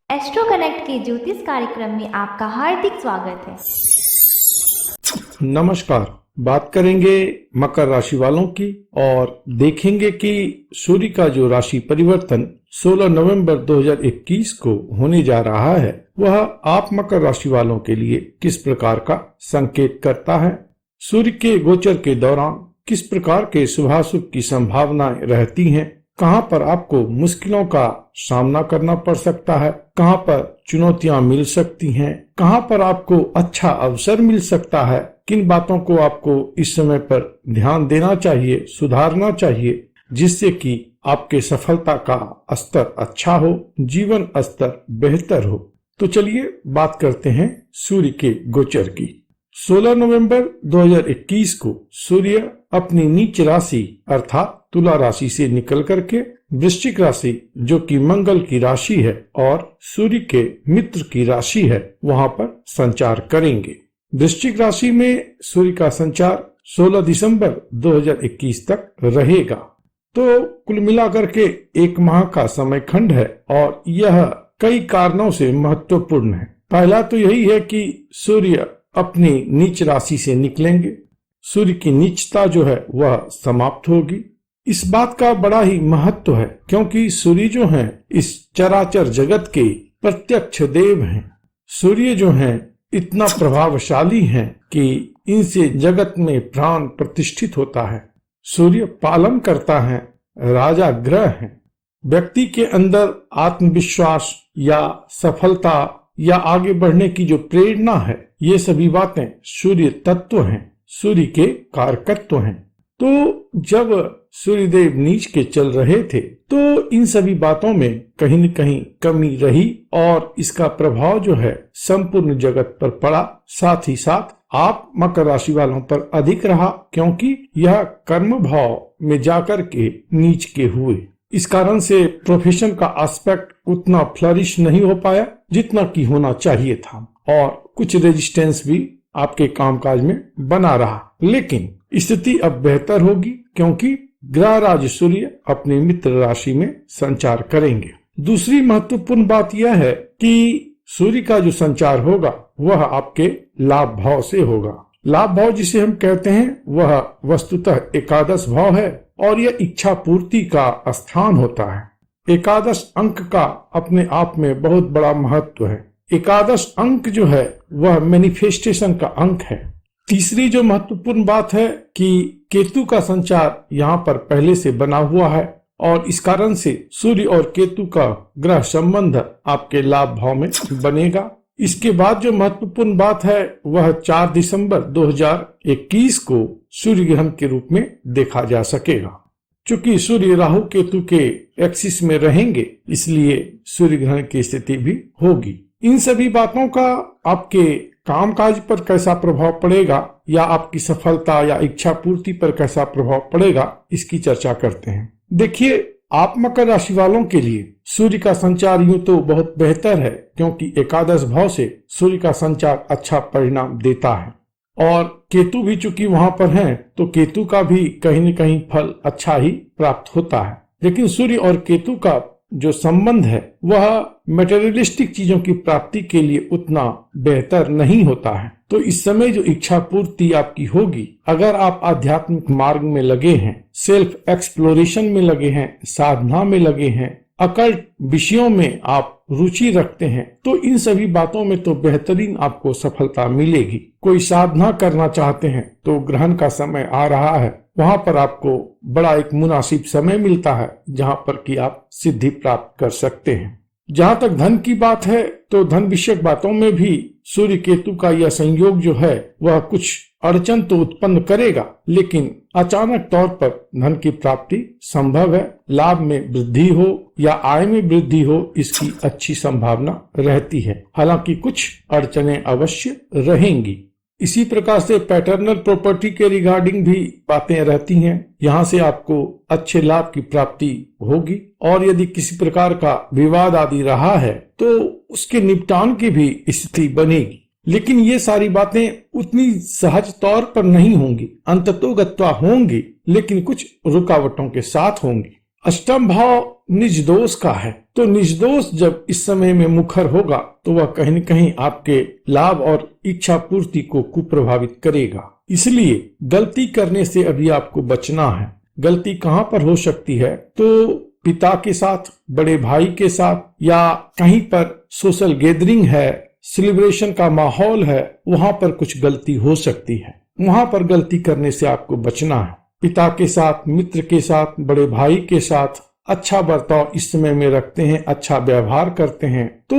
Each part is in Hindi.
एस्ट्रो कनेक्ट के ज्योतिष कार्यक्रम में आपका हार्दिक स्वागत है। नमस्कार। बात करेंगे मकर राशि वालों की और देखेंगे कि सूर्य का जो राशि परिवर्तन 16 नवंबर 2021 को होने जा रहा है वह आप मकर राशि वालों के लिए किस प्रकार का संकेत करता है। सूर्य के गोचर के दौरान किस प्रकार के शुभाशुभ की संभावनाएं रहती हैं, कहां पर आपको मुश्किलों का सामना करना पड़ सकता है, कहां पर चुनौतियां मिल सकती हैं, कहां पर आपको अच्छा अवसर मिल सकता है, किन बातों को आपको इस समय पर ध्यान देना चाहिए, सुधारना चाहिए, जिससे कि आपके सफलता का स्तर अच्छा हो, जीवन स्तर बेहतर हो। तो चलिए बात करते हैं सूर्य के गोचर की। 16 नवंबर 2021 को सूर्य अपनी नीच राशि अर्थात तुला राशि से निकल करके वृश्चिक राशि जो कि मंगल की राशि है और सूर्य के मित्र की राशि है वहां पर संचार करेंगे। वृश्चिक राशि में सूर्य का संचार 16 दिसंबर 2021 तक रहेगा। तो कुल मिलाकर के एक माह का समय खंड है और यह कई कारणों से महत्वपूर्ण है। पहला तो यही है कि सूर्य अपनी नीच राशि से निकलेंगे, सूर्य की नीचता जो है वह समाप्त होगी। इस बात का बड़ा ही महत्व है क्योंकि सूर्य जो है इस चराचर जगत के प्रत्यक्ष देव हैं। सूर्य जो है इतना प्रभावशाली है कि इनसे जगत में प्राण प्रतिष्ठित होता है। सूर्य पालन करता है, राजा ग्रह है। व्यक्ति के अंदर आत्मविश्वास या सफलता या आगे बढ़ने की जो प्रेरणा है, ये सभी बातें सूर्य तत्व हैं, सूर्य के कारकत्व हैं। तो जब सूर्यदेव नीच के चल रहे थे तो इन सभी बातों में कहीं न कहीं कमी रही और इसका प्रभाव जो है संपूर्ण जगत पर पड़ा। साथ ही साथ आप मकर राशि वालों पर अधिक रहा क्योंकि यह कर्म भाव में जाकर के नीच के हुए। इस कारण से प्रोफेशन का एस्पेक्ट उतना फ्लरिश नहीं हो पाया जितना कि होना चाहिए था और कुछ रेजिस्टेंस भी आपके कामकाज में बना रहा। लेकिन स्थिति अब बेहतर होगी क्योंकि ग्रह राज सूर्य अपनी मित्र राशि में संचार करेंगे। दूसरी महत्वपूर्ण बात यह है कि सूर्य का जो संचार होगा वह आपके लाभ भाव से होगा। लाभ भाव जिसे हम कहते हैं वह वस्तुतः एकादश भाव है और यह इच्छा पूर्ति का स्थान होता है। एकादश अंक का अपने आप में बहुत बड़ा महत्व है। एकादश अंक जो है वह मैनिफेस्टेशन का अंक है। तीसरी जो महत्वपूर्ण बात है कि केतु का संचार यहाँ पर पहले से बना हुआ है और इस कारण से सूर्य और केतु का ग्रह संबंध आपके लाभ भाव में बनेगा। इसके बाद जो महत्वपूर्ण बात है वह 4 दिसंबर 2021 को सूर्य ग्रहण के रूप में देखा जा सकेगा। चूंकि सूर्य राहु केतु के एक्सिस में रहेंगे इसलिए सूर्य ग्रहण की स्थिति भी होगी। इन सभी बातों का आपके कामकाज पर कैसा प्रभाव पड़ेगा या आपकी सफलता या इच्छा पूर्ति पर कैसा प्रभाव पड़ेगा इसकी चर्चा करते हैं। देखिए, आप मकर राशि वालों के लिए सूर्य का संचार यूं तो बहुत बेहतर है क्योंकि एकादश भाव से सूर्य का संचार अच्छा परिणाम देता है और केतु भी चूंकि वहां पर हैं तो केतु का भी कहीं न कहीं फल अच्छा ही प्राप्त होता है। लेकिन सूर्य और केतु का जो संबंध है वह मटेरियलिस्टिक चीजों की प्राप्ति के लिए उतना बेहतर नहीं होता है। तो इस समय जो इच्छा पूर्ति आपकी होगी, अगर आप आध्यात्मिक मार्ग में लगे हैं, सेल्फ एक्सप्लोरेशन में लगे हैं, साधना में लगे हैं, अकल्ट विषयों में आप रुचि रखते हैं, तो इन सभी बातों में तो बेहतरीन आपको सफलता मिलेगी। कोई साधना करना चाहते हैं तो ग्रहण का समय आ रहा है, वहां पर आपको बड़ा एक मुनासिब समय मिलता है जहां पर कि आप सिद्धि प्राप्त कर सकते हैं। जहां तक धन की बात है तो धन विषयक बातों में भी सूर्य केतु का यह संयोग जो है वह कुछ अड़चन तो उत्पन्न करेगा, लेकिन अचानक तौर पर धन की प्राप्ति संभव है। लाभ में वृद्धि हो या आय में वृद्धि हो इसकी अच्छी संभावना रहती है। हालांकि कुछ अड़चनें अवश्य रहेंगी। इसी प्रकार से पैटर्नल प्रॉपर्टी के रिगार्डिंग भी बातें रहती हैं। यहाँ से आपको अच्छे लाभ की प्राप्ति होगी और यदि किसी प्रकार का विवाद आदि रहा है तो उसके निपटान की भी स्थिति बनेगी। लेकिन ये सारी बातें उतनी सहज तौर पर नहीं होंगी, अंततोगत्वा होंगी, लेकिन कुछ रुकावटों के साथ होंगी। अष्टम भाव निर्दोष का है। तो निर्दोष जब इस समय में मुखर होगा तो वह कहीं न कहीं आपके लाभ और इच्छा पूर्ति को कुप्रभावित करेगा। इसलिए गलती करने से अभी आपको बचना है। गलती कहाँ पर हो सकती है? तो पिता के साथ, बड़े भाई के साथ, या कहीं पर सोशल गैदरिंग है, सेलिब्रेशन का माहौल है, वहां पर कुछ गलती हो सकती है। वहां पर गलती करने से आपको बचना है। पिता के साथ, मित्र के साथ, बड़े भाई के साथ अच्छा बर्ताव इस समय में रखते हैं, अच्छा व्यवहार करते हैं तो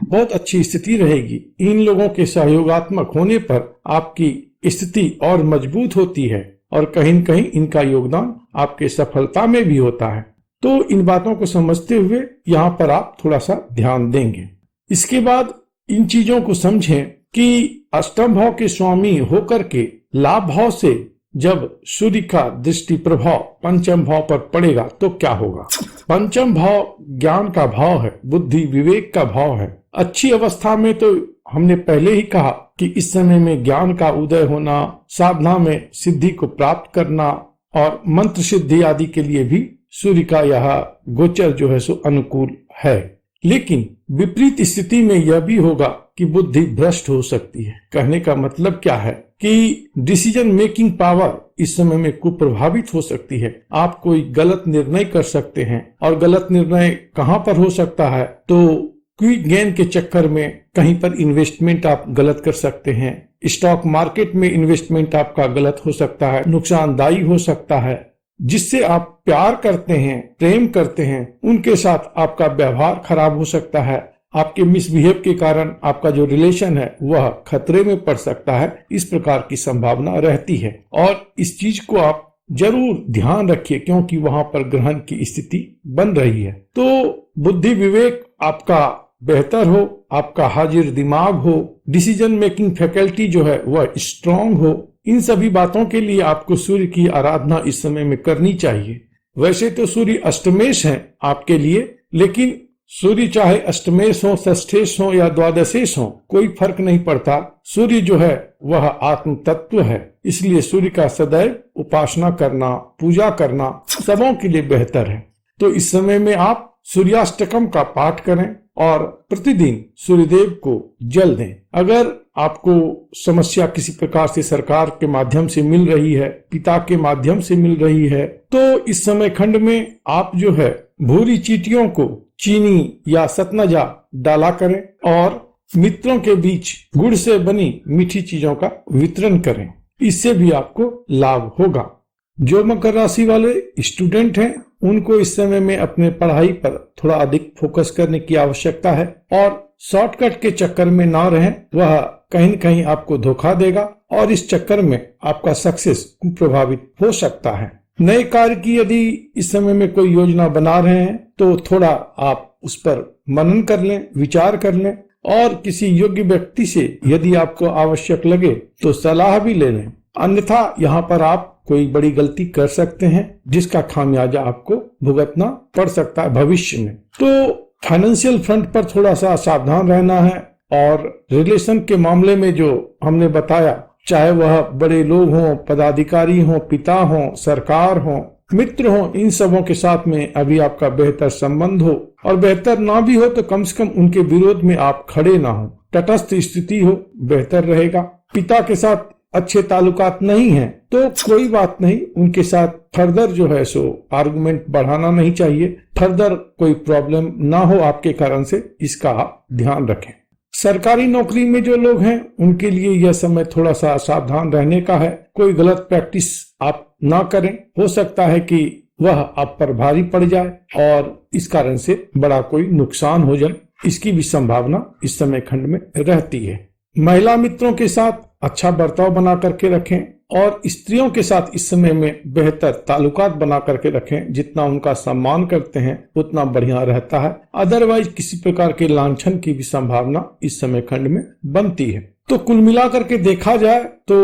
बहुत अच्छी स्थिति रहेगी। इन लोगों के सहयोगात्मक होने पर आपकी स्थिति और मजबूत होती है और कहीं न कहीं इनका योगदान आपके सफलता में भी होता है। तो इन बातों को समझते हुए यहाँ पर आप थोड़ा सा ध्यान देंगे। इसके बाद इन चीजों को समझें कि अष्टम भाव के स्वामी होकर के लाभ भाव से जब सूर्य का दृष्टि प्रभाव पंचम भाव पर पड़ेगा तो क्या होगा। पंचम भाव ज्ञान का भाव है, बुद्धि विवेक का भाव है। अच्छी अवस्था में तो हमने पहले ही कहा कि इस समय में ज्ञान का उदय होना, साधना में सिद्धि को प्राप्त करना और मंत्र सिद्धि आदि के लिए भी सूर्य का यह गोचर जो है सो अनुकूल है। लेकिन विपरीत स्थिति में यह भी होगा कि बुद्धि भ्रष्ट हो सकती है। कहने का मतलब क्या है कि डिसीजन मेकिंग पावर इस समय में कुप्रभावित हो सकती है। आप कोई गलत निर्णय कर सकते हैं और गलत निर्णय कहाँ पर हो सकता है? तो क्विक गेन के चक्कर में कहीं पर इन्वेस्टमेंट आप गलत कर सकते हैं। स्टॉक मार्केट में इन्वेस्टमेंट आपका गलत हो सकता है, नुकसानदायी हो सकता है। जिससे आप प्यार करते हैं, प्रेम करते हैं, उनके साथ आपका व्यवहार खराब हो सकता है। आपके मिसबिहेव के कारण आपका जो रिलेशन है वह खतरे में पड़ सकता है। इस प्रकार की संभावना रहती है और इस चीज को आप जरूर ध्यान रखिए क्योंकि वहां पर ग्रहण की स्थिति बन रही है। तो बुद्धि विवेक आपका बेहतर हो, आपका हाजिर दिमाग हो, डिसीजन मेकिंग फैकल्टी जो है वह स्ट्रांग हो। इन सभी बातों के लिए आपको सूर्य की आराधना इस समय में करनी चाहिए। वैसे तो सूर्य अष्टमेश है आपके लिए, लेकिन सूर्य चाहे अष्टमेश हो, षष्ठेश हो या द्वादशेश हो, कोई फर्क नहीं पड़ता। सूर्य जो है वह आत्म तत्व है, इसलिए सूर्य का सदैव उपासना करना, पूजा करना सबों के लिए बेहतर है। तो इस समय में आप सूर्याष्टकम का पाठ करें और प्रतिदिन सूर्यदेव को जल दें। अगर आपको समस्या किसी प्रकार से सरकार के माध्यम से मिल रही है, पिता के माध्यम से मिल रही है, तो इस समय खंड में आप जो है भूरी चींटियों को चीनी या सतनजा डाला करें और मित्रों के बीच गुड़ से बनी मीठी चीजों का वितरण करें। इससे भी आपको लाभ होगा। जो मकर राशि वाले स्टूडेंट हैं उनको इस समय में अपने पढ़ाई पर थोड़ा अधिक फोकस करने की आवश्यकता है और शॉर्टकट के चक्कर में ना रहें, वह कहीं न कहीं आपको धोखा देगा और इस चक्कर में आपका सक्सेस कुप्रभावित हो सकता है। नए कार्य की यदि इस समय में कोई योजना बना रहे हैं तो थोड़ा आप उस पर मनन कर लें, विचार कर लें और किसी योग्य व्यक्ति से यदि आपको आवश्यक लगे तो सलाह भी ले लें। अन्यथा यहाँ पर आप कोई बड़ी गलती कर सकते हैं जिसका खामियाजा आपको भुगतना पड़ सकता है भविष्य में। तो फाइनेंशियल फ्रंट पर थोड़ा सा सावधान रहना है और रिलेशन के मामले में जो हमने बताया, चाहे वह बड़े लोग हों, पदाधिकारी हों, पिता हों, सरकार हों, मित्र हों, इन सबों के साथ में अभी आपका बेहतर संबंध हो और बेहतर ना भी हो तो कम से कम उनके विरोध में आप खड़े ना हो, तटस्थ स्थिति हो, बेहतर रहेगा। पिता के साथ अच्छे ताल्लुकात नहीं है तो कोई बात नहीं, उनके साथ फर्दर जो है सो आर्गुमेंट बढ़ाना नहीं चाहिए। फर्दर कोई प्रॉब्लम ना हो आपके कारण से, इसका आप ध्यान रखें। सरकारी नौकरी में जो लोग हैं उनके लिए यह समय थोड़ा सा सावधान रहने का है। कोई गलत प्रैक्टिस आप ना करें, हो सकता है कि वह आप पर भारी पड़ जाए और इस कारण से बड़ा कोई नुकसान हो जाए, इसकी भी संभावना इस समय खंड में रहती है। महिला मित्रों के साथ अच्छा बर्ताव बना करके रखें और स्त्रियों के साथ इस समय में बेहतर ताल्लुकात बना करके रखें। जितना उनका सम्मान करते हैं उतना बढ़िया रहता है। अदरवाइज किसी प्रकार के लांछन की भी संभावना इस समय खंड में बनती है। तो कुल मिलाकर के देखा जाए तो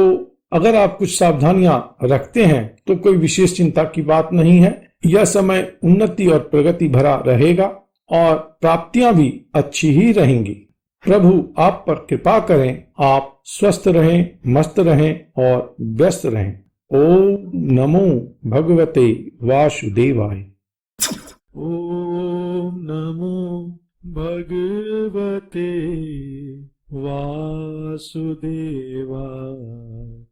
अगर आप कुछ सावधानियां रखते हैं तो कोई विशेष चिंता की बात नहीं है। यह समय उन्नति और प्रगति भरा रहेगा और प्राप्तियां भी अच्छी ही रहेंगी। प्रभु आप पर कृपा करें, आप स्वस्थ रहें, मस्त रहें और व्यस्त रहें। ओम नमो भगवते वासुदेवाय। ओम नमो भगवते वासुदेवाय।